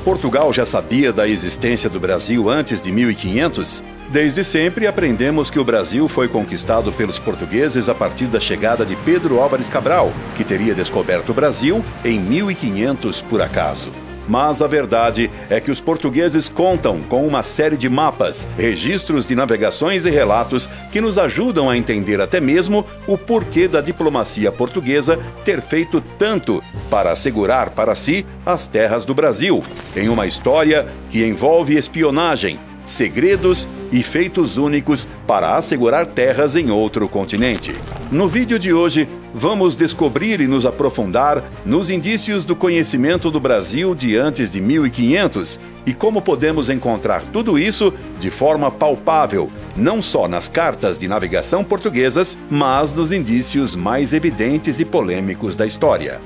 Portugal já sabia da existência do Brasil antes de 1500? Desde sempre aprendemos que o Brasil foi conquistado pelos portugueses a partir da chegada de Pedro Álvares Cabral, que teria descoberto o Brasil em 1500 por acaso. Mas a verdade é que os portugueses contam com uma série de mapas, registros de navegações e relatos que nos ajudam a entender até mesmo o porquê da diplomacia portuguesa ter feito tanto para assegurar para si as terras do Brasil, em uma história que envolve espionagem, segredos e feitos únicos para assegurar terras em outro continente. No vídeo de hoje, vamos descobrir e nos aprofundar nos indícios do conhecimento do Brasil de antes de 1500 e como podemos encontrar tudo isso de forma palpável, não só nas cartas de navegação portuguesas, mas nos indícios mais evidentes e polêmicos da história.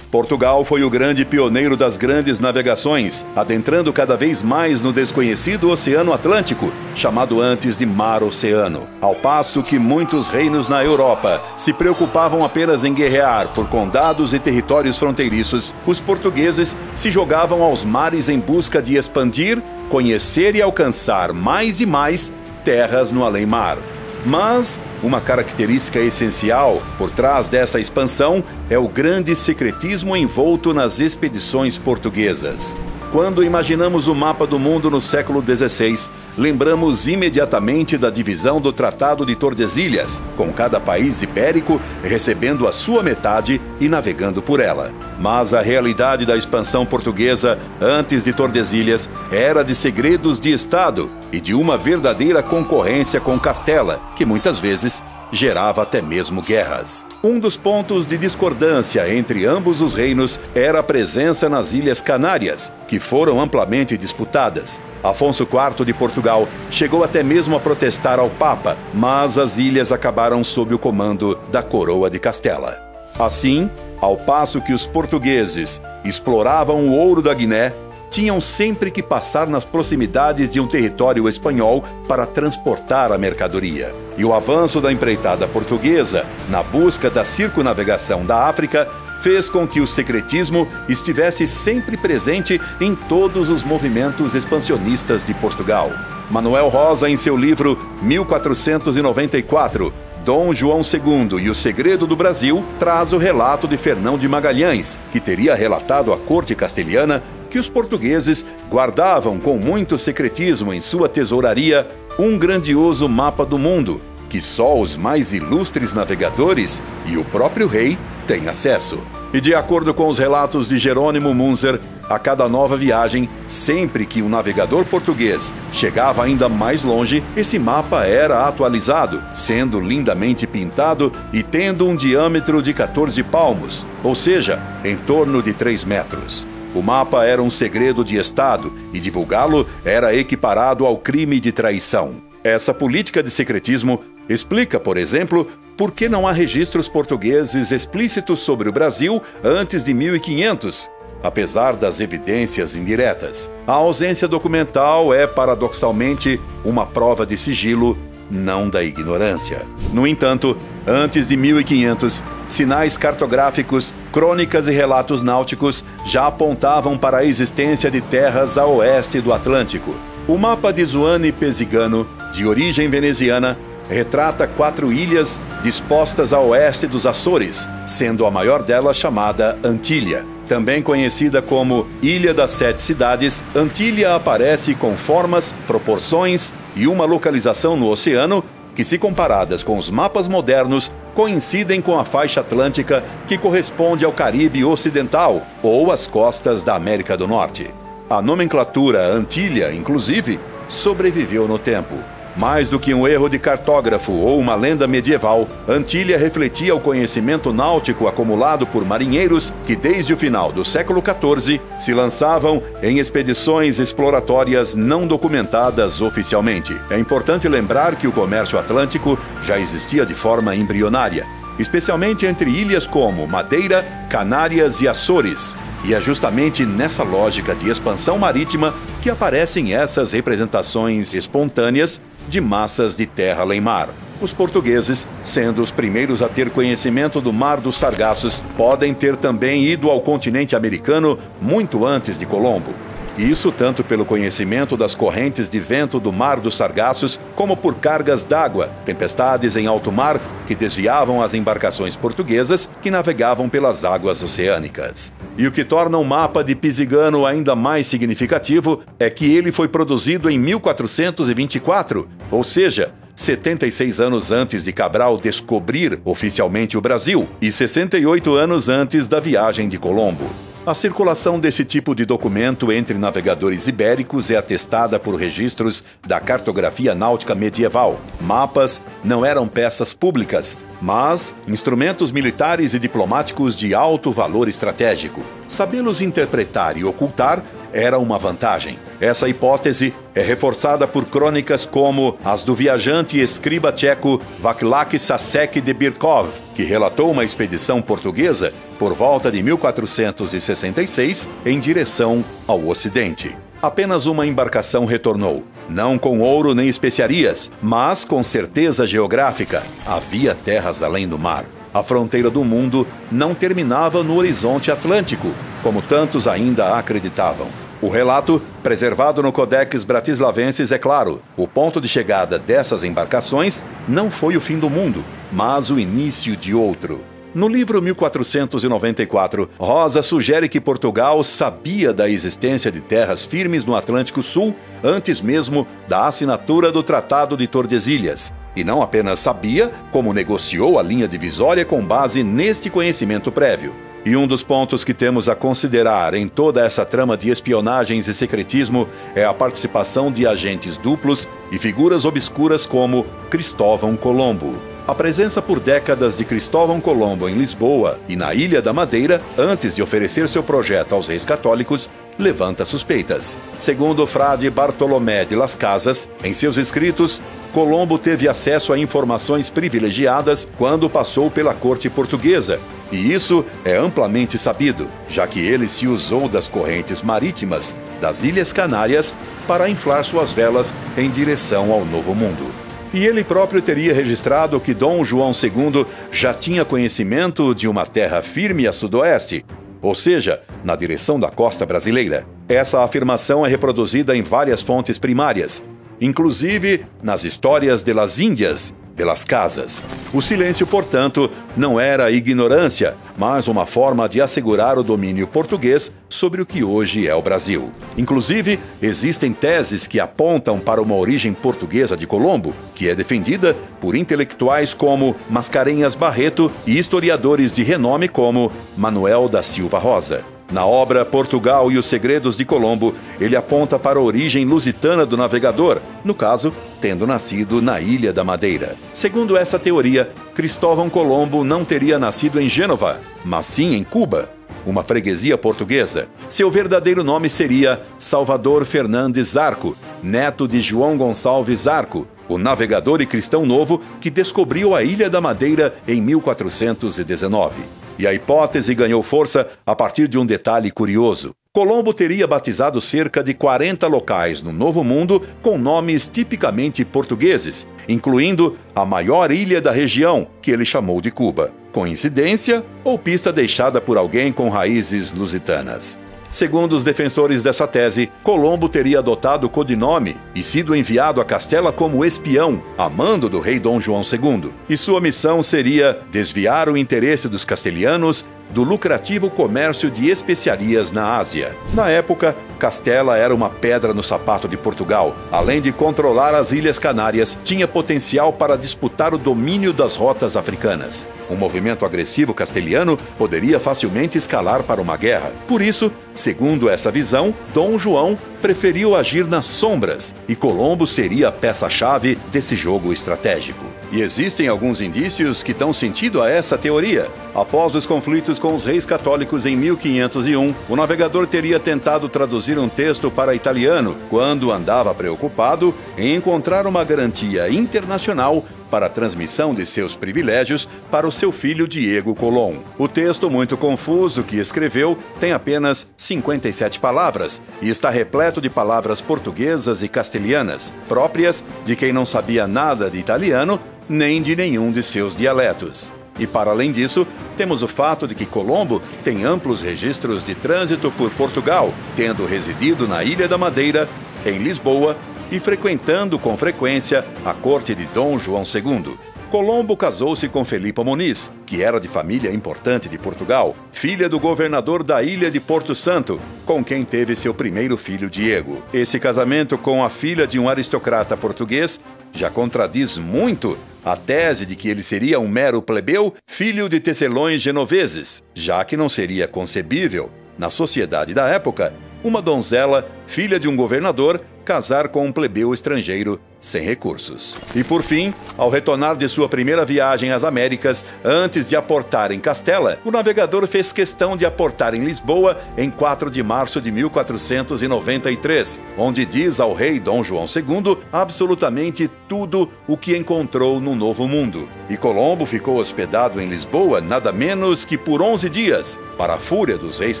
Portugal foi o grande pioneiro das grandes navegações, adentrando cada vez mais no desconhecido Oceano Atlântico, chamado antes de Mar Oceano. Ao passo que muitos reinos na Europa se preocupavam apenas em guerrear por condados e territórios fronteiriços, os portugueses se jogavam aos mares em busca de expandir, conhecer e alcançar mais e mais terras no além-mar. Mas uma característica essencial por trás dessa expansão é o grande secretismo envolto nas expedições portuguesas. Quando imaginamos o mapa do mundo no século XVI, lembramos imediatamente da divisão do Tratado de Tordesilhas, com cada país ibérico recebendo a sua metade e navegando por ela. Mas a realidade da expansão portuguesa antes de Tordesilhas era de segredos de Estado e de uma verdadeira concorrência com Castela, que muitas vezes gerava até mesmo guerras. Um dos pontos de discordância entre ambos os reinos era a presença nas Ilhas Canárias, que foram amplamente disputadas. Afonso IV de Portugal chegou até mesmo a protestar ao Papa, mas as ilhas acabaram sob o comando da Coroa de Castela. Assim, ao passo que os portugueses exploravam o ouro da Guiné, tinham sempre que passar nas proximidades de um território espanhol para transportar a mercadoria. E o avanço da empreitada portuguesa na busca da circunnavegação da África fez com que o secretismo estivesse sempre presente em todos os movimentos expansionistas de Portugal. Manuel Rosa, em seu livro 1494, Dom João II e o Segredo do Brasil, traz o relato de Fernão de Magalhães, que teria relatado à corte castelhana que os portugueses guardavam com muito secretismo em sua tesouraria um grandioso mapa do mundo, que só os mais ilustres navegadores e o próprio rei têm acesso. E de acordo com os relatos de Jerônimo Munzer, a cada nova viagem, sempre que um navegador português chegava ainda mais longe, esse mapa era atualizado, sendo lindamente pintado e tendo um diâmetro de 14 palmos, ou seja, em torno de 3 metros. O mapa era um segredo de Estado e divulgá-lo era equiparado ao crime de traição. Essa política de secretismo explica, por exemplo, por que não há registros portugueses explícitos sobre o Brasil antes de 1500, apesar das evidências indiretas. A ausência documental é, paradoxalmente, uma prova de sigilo, não da ignorância. No entanto, antes de 1500, sinais cartográficos, crônicas e relatos náuticos já apontavam para a existência de terras a oeste do Atlântico. O mapa de Zuane Pesigano, de origem veneziana, retrata 4 ilhas dispostas a oeste dos Açores, sendo a maior delas chamada Antília. Também conhecida como Ilha das 7 Cidades, Antília aparece com formas, proporções e uma localização no oceano que, se comparadas com os mapas modernos, coincidem com a faixa atlântica que corresponde ao Caribe Ocidental ou às costas da América do Norte. A nomenclatura Antília, inclusive, sobreviveu no tempo. Mais do que um erro de cartógrafo ou uma lenda medieval, Antília refletia o conhecimento náutico acumulado por marinheiros que, desde o final do século XIV, se lançavam em expedições exploratórias não documentadas oficialmente. É importante lembrar que o comércio atlântico já existia de forma embrionária, especialmente entre ilhas como Madeira, Canárias e Açores. E é justamente nessa lógica de expansão marítima que aparecem essas representações espontâneas de massas de terra além mar. Os portugueses, sendo os primeiros a ter conhecimento do Mar dos Sargassos, podem ter também ido ao continente americano muito antes de Colombo. Isso tanto pelo conhecimento das correntes de vento do Mar dos Sargassos, como por cargas d'água, tempestades em alto mar que desviavam as embarcações portuguesas que navegavam pelas águas oceânicas. E o que torna o mapa de Pisigano ainda mais significativo é que ele foi produzido em 1424, ou seja, 76 anos antes de Cabral descobrir oficialmente o Brasil e 68 anos antes da viagem de Colombo. A circulação desse tipo de documento entre navegadores ibéricos é atestada por registros da cartografia náutica medieval. Mapas não eram peças públicas, mas instrumentos militares e diplomáticos de alto valor estratégico. Sabê-los interpretar e ocultar era uma vantagem. Essa hipótese é reforçada por crônicas como as do viajante e escriba tcheco Václav Sasek de Birkov, que relatou uma expedição portuguesa por volta de 1466 em direção ao Ocidente. Apenas uma embarcação retornou, não com ouro nem especiarias, mas com certeza geográfica. Havia terras além do mar. A fronteira do mundo não terminava no horizonte atlântico, como tantos ainda acreditavam. O relato, preservado no Codex Bratislavensis, é claro. O ponto de chegada dessas embarcações não foi o fim do mundo, mas o início de outro. No livro 1494, Rosa sugere que Portugal sabia da existência de terras firmes no Atlântico Sul antes mesmo da assinatura do Tratado de Tordesilhas. E não apenas sabia, como negociou a linha divisória com base neste conhecimento prévio. E um dos pontos que temos a considerar em toda essa trama de espionagens e secretismo é a participação de agentes duplos e figuras obscuras como Cristóvão Colombo. A presença por décadas de Cristóvão Colombo em Lisboa e na Ilha da Madeira, antes de oferecer seu projeto aos reis católicos, levanta suspeitas. Segundo o frade Bartolomé de Las Casas, em seus escritos, Colombo teve acesso a informações privilegiadas quando passou pela corte portuguesa, e isso é amplamente sabido, já que ele se usou das correntes marítimas das Ilhas Canárias para inflar suas velas em direção ao Novo Mundo. E ele próprio teria registrado que Dom João II já tinha conhecimento de uma terra firme a sudoeste, ou seja, na direção da costa brasileira. Essa afirmação é reproduzida em várias fontes primárias, inclusive nas Histórias de las Índias, de Las Casas. O silêncio, portanto, não era ignorância, mas uma forma de assegurar o domínio português sobre o que hoje é o Brasil. Inclusive, existem teses que apontam para uma origem portuguesa de Colombo, que é defendida por intelectuais como Mascarenhas Barreto e historiadores de renome como Manuel da Silva Rosa. Na obra Portugal e os Segredos de Colombo, ele aponta para a origem lusitana do navegador, no caso, tendo nascido na Ilha da Madeira. Segundo essa teoria, Cristóvão Colombo não teria nascido em Gênova, mas sim em Cuba, uma freguesia portuguesa. Seu verdadeiro nome seria Salvador Fernandes Zarco, neto de João Gonçalves Zarco, o navegador e cristão novo que descobriu a Ilha da Madeira em 1419. E a hipótese ganhou força a partir de um detalhe curioso. Colombo teria batizado cerca de 40 locais no Novo Mundo com nomes tipicamente portugueses, incluindo a maior ilha da região, que ele chamou de Cuba. Coincidência ou pista deixada por alguém com raízes lusitanas? Segundo os defensores dessa tese, Colombo teria adotado o codinome e sido enviado a Castela como espião, a mando do rei Dom João II. E sua missão seria desviar o interesse dos castelhanos do lucrativo comércio de especiarias na Ásia. Na época, Castela era uma pedra no sapato de Portugal. Além de controlar as Ilhas Canárias, tinha potencial para disputar o domínio das rotas africanas. Um movimento agressivo castelhano poderia facilmente escalar para uma guerra. Por isso, segundo essa visão, Dom João preferiu agir nas sombras e Colombo seria a peça-chave desse jogo estratégico. E existem alguns indícios que dão sentido a essa teoria. Após os conflitos com os reis católicos em 1501, o navegador teria tentado traduzir um texto para italiano quando andava preocupado em encontrar uma garantia internacional para a transmissão de seus privilégios para o seu filho Diego Colón. O texto muito confuso que escreveu tem apenas 57 palavras e está repleto de palavras portuguesas e castelhanas, próprias de quem não sabia nada de italiano nem de nenhum de seus dialetos. E para além disso, temos o fato de que Colombo tem amplos registros de trânsito por Portugal, tendo residido na Ilha da Madeira, em Lisboa e frequentando com frequência a corte de Dom João II. Colombo casou-se com Felipa Muniz, que era de família importante de Portugal, filha do governador da ilha de Porto Santo, com quem teve seu primeiro filho Diego. Esse casamento com a filha de um aristocrata português já contradiz muito a tese de que ele seria um mero plebeu, filho de tecelões genoveses, já que não seria concebível, na sociedade da época, uma donzela, filha de um governador, casar com um plebeu estrangeiro sem recursos. E por fim, ao retornar de sua primeira viagem às Américas, antes de aportar em Castela, o navegador fez questão de aportar em Lisboa em 4 de março de 1493, onde diz ao rei Dom João II absolutamente tudo o que encontrou no Novo Mundo. E Colombo ficou hospedado em Lisboa nada menos que por 11 dias, para a fúria dos reis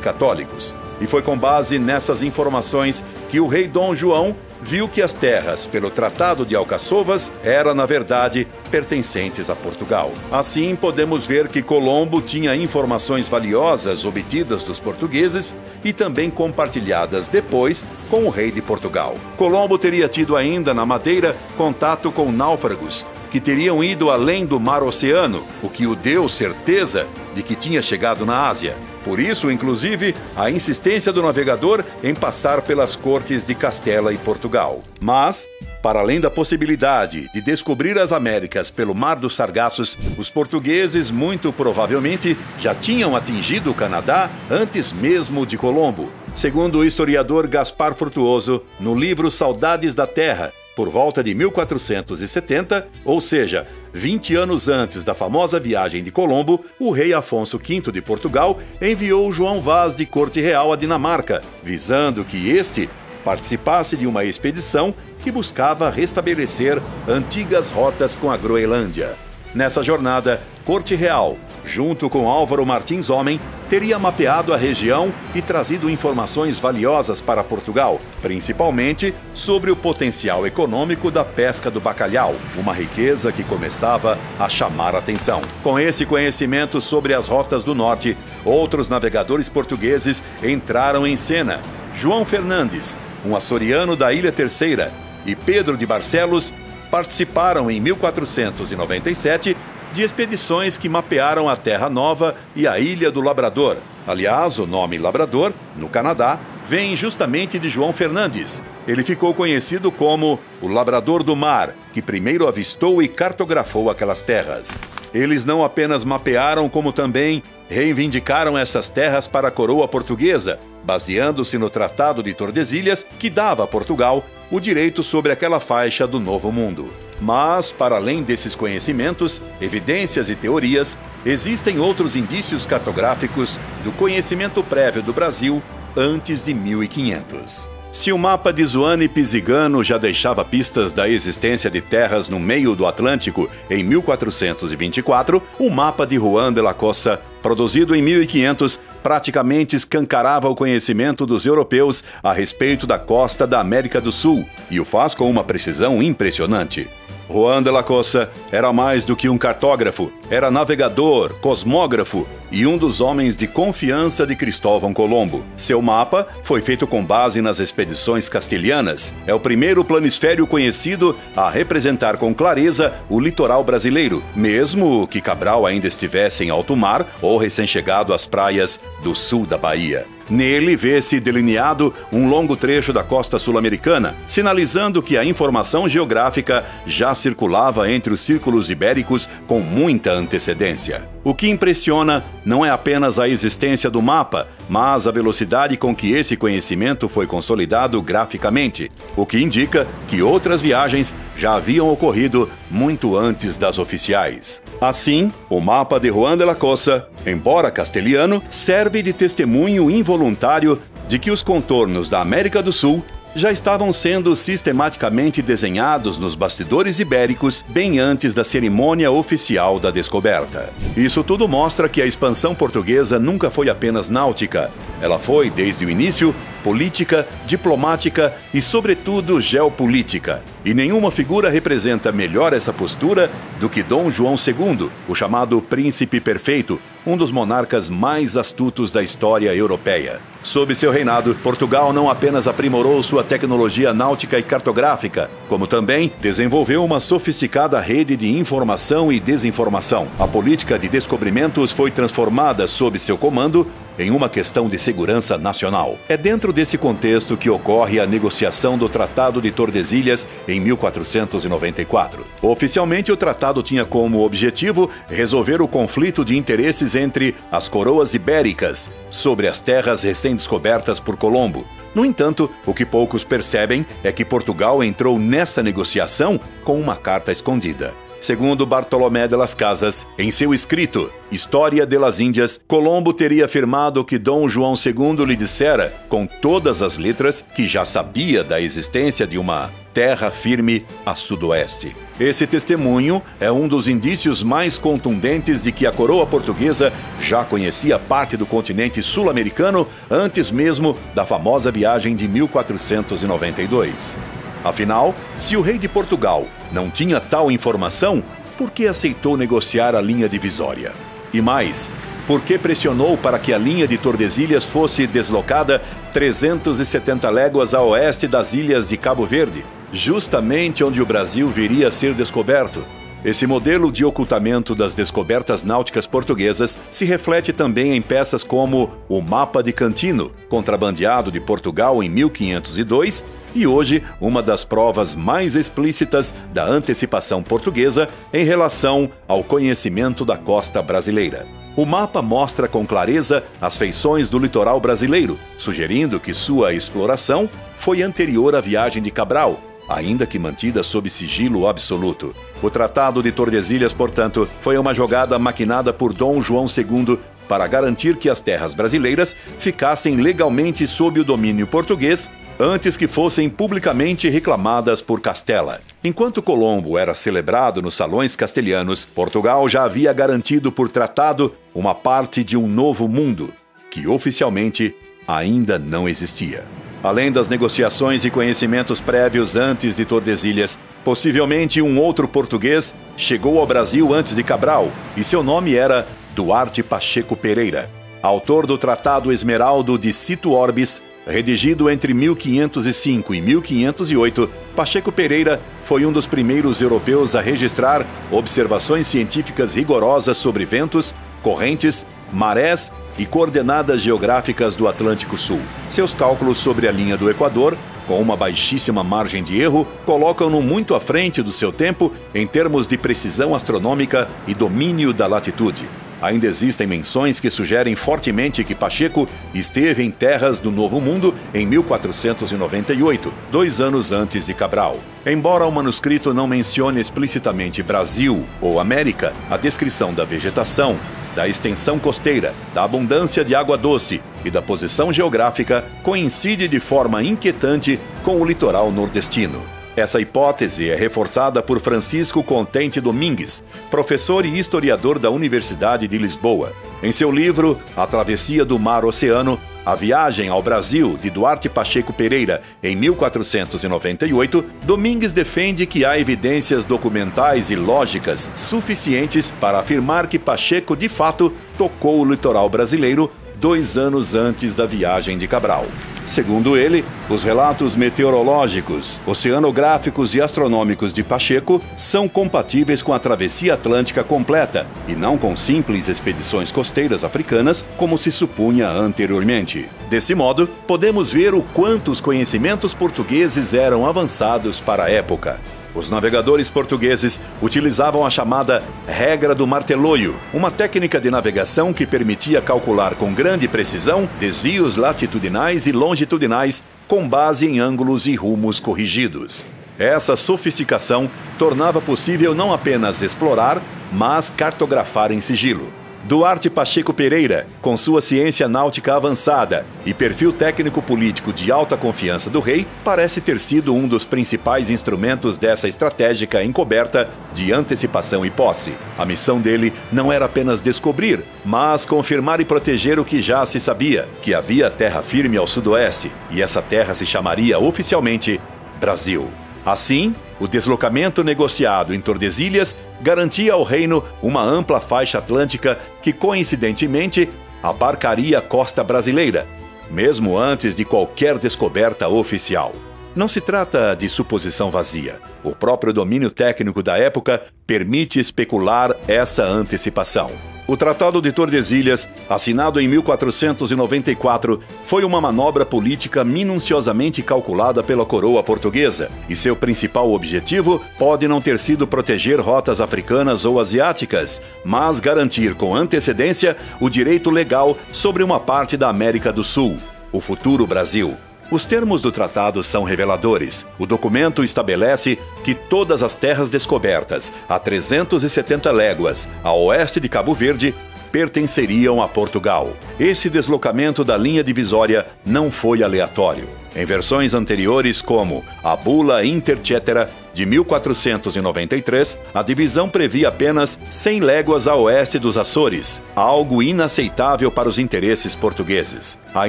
católicos. E foi com base nessas informações que o rei Dom João viu que as terras, pelo Tratado de Alcaçovas, eram, na verdade, pertencentes a Portugal. Assim, podemos ver que Colombo tinha informações valiosas obtidas dos portugueses e também compartilhadas depois com o rei de Portugal. Colombo teria tido ainda, na Madeira, contato com náufragos, que teriam ido além do mar-oceano, o que o deu certeza de que tinha chegado na Ásia. Por isso, inclusive, a insistência do navegador em passar pelas cortes de Castela e Portugal. Mas, para além da possibilidade de descobrir as Américas pelo Mar dos Sargassos, os portugueses muito provavelmente já tinham atingido o Canadá antes mesmo de Colombo. Segundo o historiador Gaspar Frutuoso, no livro Saudades da Terra, por volta de 1470, ou seja, 20 anos antes da famosa viagem de Colombo, o rei Afonso V de Portugal enviou João Vaz de Corte Real à Dinamarca, visando que este participasse de uma expedição que buscava restabelecer antigas rotas com a Groenlândia. Nessa jornada, Corte Real, junto com Álvaro Martins Homem, teria mapeado a região e trazido informações valiosas para Portugal, principalmente sobre o potencial econômico da pesca do bacalhau, uma riqueza que começava a chamar a atenção. Com esse conhecimento sobre as rotas do norte, outros navegadores portugueses entraram em cena. João Fernandes, um açoriano da Ilha Terceira, e Pedro de Barcelos participaram em 1497 de expedições que mapearam a Terra Nova e a Ilha do Labrador. Aliás, o nome Labrador, no Canadá, vem justamente de João Fernandes. Ele ficou conhecido como o Labrador do Mar, que primeiro avistou e cartografou aquelas terras. Eles não apenas mapearam, como também reivindicaram essas terras para a coroa portuguesa, baseando-se no Tratado de Tordesilhas, que dava a Portugal o direito sobre aquela faixa do Novo Mundo. Mas, para além desses conhecimentos, evidências e teorias, existem outros indícios cartográficos do conhecimento prévio do Brasil antes de 1500. Se o mapa de Zuane Pisigano já deixava pistas da existência de terras no meio do Atlântico em 1424, o mapa de Juan de la Cosa, produzido em 1500, praticamente escancarava o conhecimento dos europeus a respeito da costa da América do Sul, e o faz com uma precisão impressionante. Juan de la Cosa era mais do que um cartógrafo, era navegador, cosmógrafo e um dos homens de confiança de Cristóvão Colombo. Seu mapa foi feito com base nas expedições castilhanas. É o primeiro planisfério conhecido a representar com clareza o litoral brasileiro, mesmo que Cabral ainda estivesse em alto mar ou recém-chegado às praias do sul da Bahia. Nele vê-se delineado um longo trecho da costa sul-americana, sinalizando que a informação geográfica já circulava entre os círculos ibéricos com muita antecedência. O que impressiona não é apenas a existência do mapa, mas a velocidade com que esse conhecimento foi consolidado graficamente, o que indica que outras viagens já haviam ocorrido muito antes das oficiais. Assim, o mapa de Juan de la Cosa, embora castelhano, serve de testemunho involuntário de que os contornos da América do Sul já estavam sendo sistematicamente desenhados nos bastidores ibéricos bem antes da cerimônia oficial da descoberta. Isso tudo mostra que a expansão portuguesa nunca foi apenas náutica. Ela foi, desde o início, política, diplomática e, sobretudo, geopolítica. E nenhuma figura representa melhor essa postura do que Dom João II, o chamado Príncipe Perfeito, um dos monarcas mais astutos da história europeia. Sob seu reinado, Portugal não apenas aprimorou sua tecnologia náutica e cartográfica, como também desenvolveu uma sofisticada rede de informação e desinformação. A política de descobrimentos foi transformada sob seu comando em uma questão de segurança nacional. É dentro desse contexto que ocorre a negociação do Tratado de Tordesilhas em 1494. Oficialmente, o tratado tinha como objetivo resolver o conflito de interesses entre as coroas ibéricas sobre as terras recém-descobertas por Colombo. No entanto, o que poucos percebem é que Portugal entrou nessa negociação com uma carta escondida. Segundo Bartolomé de las Casas, em seu escrito História de las Índias, Colombo teria afirmado que Dom João II lhe dissera, com todas as letras, que já sabia da existência de uma terra firme a sudoeste. Esse testemunho é um dos indícios mais contundentes de que a coroa portuguesa já conhecia parte do continente sul-americano antes mesmo da famosa viagem de 1492. Afinal, se o rei de Portugal não tinha tal informação, por que aceitou negociar a linha divisória? E mais, por que pressionou para que a linha de Tordesilhas fosse deslocada 370 léguas a oeste das ilhas de Cabo Verde, justamente onde o Brasil viria a ser descoberto? Esse modelo de ocultamento das descobertas náuticas portuguesas se reflete também em peças como o Mapa de Cantino, contrabandeado de Portugal em 1502, e hoje uma das provas mais explícitas da antecipação portuguesa em relação ao conhecimento da costa brasileira. O mapa mostra com clareza as feições do litoral brasileiro, sugerindo que sua exploração foi anterior à viagem de Cabral, ainda que mantida sob sigilo absoluto. O Tratado de Tordesilhas, portanto, foi uma jogada maquinada por Dom João II para garantir que as terras brasileiras ficassem legalmente sob o domínio português antes que fossem publicamente reclamadas por Castela. Enquanto Colombo era celebrado nos salões castelhanos, Portugal já havia garantido por tratado uma parte de um novo mundo, que oficialmente ainda não existia. Além das negociações e conhecimentos prévios antes de Tordesilhas, possivelmente um outro português chegou ao Brasil antes de Cabral, e seu nome era Duarte Pacheco Pereira, autor do Tratado Esmeraldo de Cito Orbis, redigido entre 1505 e 1508, Pacheco Pereira foi um dos primeiros europeus a registrar observações científicas rigorosas sobre ventos, correntes, marés e coordenadas geográficas do Atlântico Sul. Seus cálculos sobre a linha do Equador, com uma baixíssima margem de erro, colocam-no muito à frente do seu tempo em termos de precisão astronômica e domínio da latitude. Ainda existem menções que sugerem fortemente que Pacheco esteve em terras do Novo Mundo em 1498, 2 anos antes de Cabral. Embora o manuscrito não mencione explicitamente Brasil ou América, a descrição da vegetação, da extensão costeira, da abundância de água doce e da posição geográfica coincide de forma inquietante com o litoral nordestino. Essa hipótese é reforçada por Francisco Contente Domingues, professor e historiador da Universidade de Lisboa. Em seu livro A Travessia do Mar Oceano, A Viagem ao Brasil, de Duarte Pacheco Pereira, em 1498, Domingues defende que há evidências documentais e lógicas suficientes para afirmar que Pacheco, de fato, tocou o litoral brasileiro 2 anos antes da viagem de Cabral. Segundo ele, os relatos meteorológicos, oceanográficos e astronômicos de Pacheco são compatíveis com a travessia atlântica completa e não com simples expedições costeiras africanas, como se supunha anteriormente. Desse modo, podemos ver o quanto os conhecimentos portugueses eram avançados para a época. Os navegadores portugueses utilizavam a chamada regra do marteloio, uma técnica de navegação que permitia calcular com grande precisão desvios latitudinais e longitudinais com base em ângulos e rumos corrigidos. Essa sofisticação tornava possível não apenas explorar, mas cartografar em sigilo. Duarte Pacheco Pereira, com sua ciência náutica avançada e perfil técnico-político de alta confiança do rei, parece ter sido um dos principais instrumentos dessa estratégica encoberta de antecipação e posse. A missão dele não era apenas descobrir, mas confirmar e proteger o que já se sabia, que havia terra firme ao sudoeste, e essa terra se chamaria oficialmente Brasil. Assim, o deslocamento negociado em Tordesilhas garantia ao reino uma ampla faixa atlântica que, coincidentemente, abarcaria a costa brasileira, mesmo antes de qualquer descoberta oficial. Não se trata de suposição vazia. O próprio domínio técnico da época permite especular essa antecipação. O Tratado de Tordesilhas, assinado em 1494, foi uma manobra política minuciosamente calculada pela coroa portuguesa, e seu principal objetivo pode não ter sido proteger rotas africanas ou asiáticas, mas garantir com antecedência o direito legal sobre uma parte da América do Sul, o futuro Brasil. Os termos do tratado são reveladores. O documento estabelece que todas as terras descobertas a 370 léguas a oeste de Cabo Verde pertenceriam a Portugal. Esse deslocamento da linha divisória não foi aleatório. Em versões anteriores, como a Bula Inter Cetera de 1493, a divisão previa apenas 100 léguas a oeste dos Açores, algo inaceitável para os interesses portugueses. A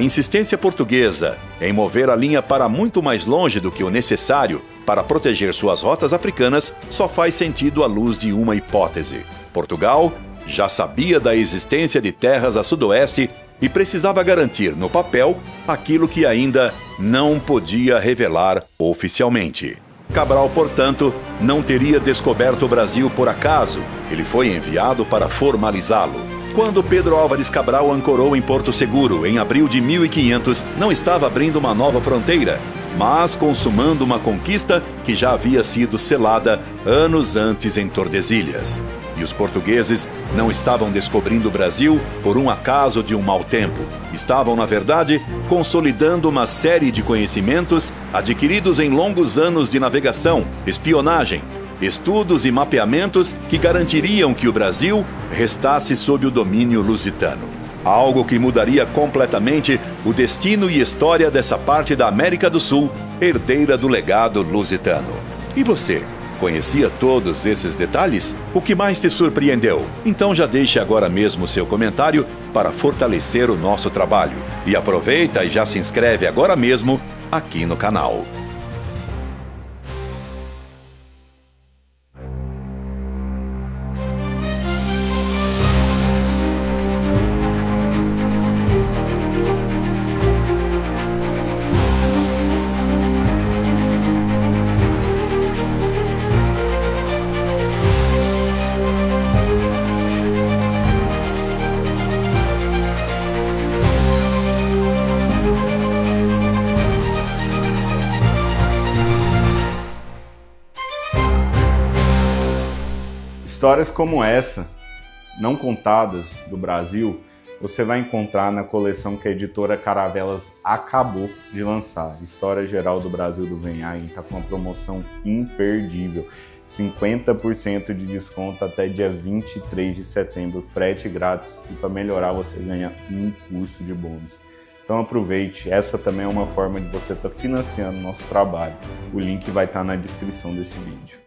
insistência portuguesa em mover a linha para muito mais longe do que o necessário para proteger suas rotas africanas só faz sentido à luz de uma hipótese. Portugal já sabia da existência de terras a sudoeste e precisava garantir no papel aquilo que ainda não podia revelar oficialmente. Cabral, portanto, não teria descoberto o Brasil por acaso. Ele foi enviado para formalizá-lo. Quando Pedro Álvares Cabral ancorou em Porto Seguro, em abril de 1500, não estava abrindo uma nova fronteira, mas consumando uma conquista que já havia sido selada anos antes em Tordesilhas. E os portugueses não estavam descobrindo o Brasil por um acaso de um mau tempo. Estavam, na verdade, consolidando uma série de conhecimentos adquiridos em longos anos de navegação, espionagem, estudos e mapeamentos que garantiriam que o Brasil restasse sob o domínio lusitano. Algo que mudaria completamente o destino e história dessa parte da América do Sul, herdeira do legado lusitano. E você? Conhecia todos esses detalhes? O que mais te surpreendeu? Então já deixe agora mesmo o seu comentário para fortalecer o nosso trabalho. E aproveita e já se inscreve agora mesmo aqui no canal. Histórias como essa, não contadas do Brasil, você vai encontrar na coleção que a editora Caravelas acabou de lançar. História Geral do Brasil do Venhagem está com uma promoção imperdível. 50% de desconto até dia 23 de setembro, frete grátis, e para melhorar você ganha um curso de bônus. Então aproveite, essa também é uma forma de você estar financiando o nosso trabalho. O link vai estar na descrição desse vídeo.